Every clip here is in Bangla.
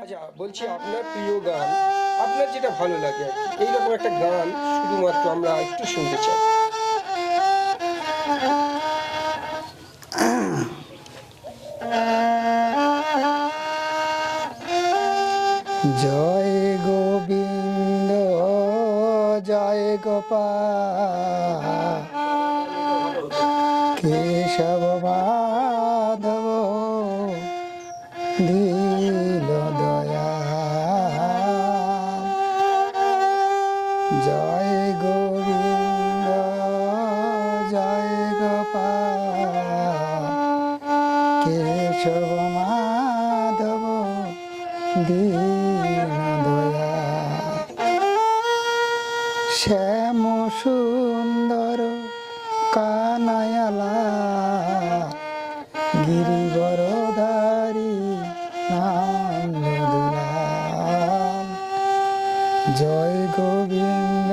আচ্ছা বলছি আপনার প্রিয় গান, আপনার যেটা ভালো লাগে আর কি, এইরকম একটা গান শুধুমাত্র আমরা একটু শুনতে চাই। জয় গোবিন্দ জয় গোপাল কেশব মাধব দিল দয়া। জয় গোবিন্দ জয় গোপাল কেশব মাধব দীন দয়া। শ্যাম সুন্দর কানায়ালা গিরিবরধারী নন্দ দুলাল। জয় গোবিন্দ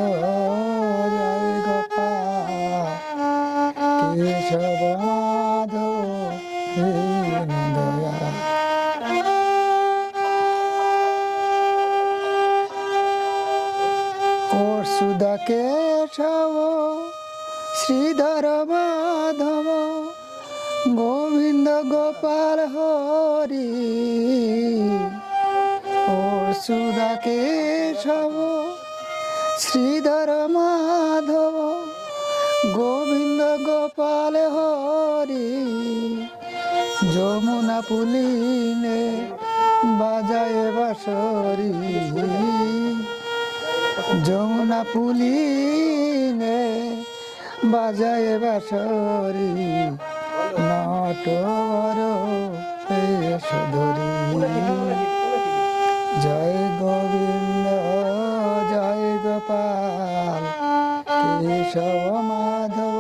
জয় গোপাল কেশব মাধব দীন দয়া। সুধা কেশব শ্রীধর মাধব গোবিন্দ গোপাল হরি। ও সুধা কেশব শ্রীধর মাধব গোবিন্দ গোপাল হরি। যমুনা পুলিনে বাজায় বাঁশরি। যমুনা পুলিনে বাজায় বাঁশরি নটবর বেশ ধরি। জয় গোবিন্দ জয় গোপাল কেশব মাধব।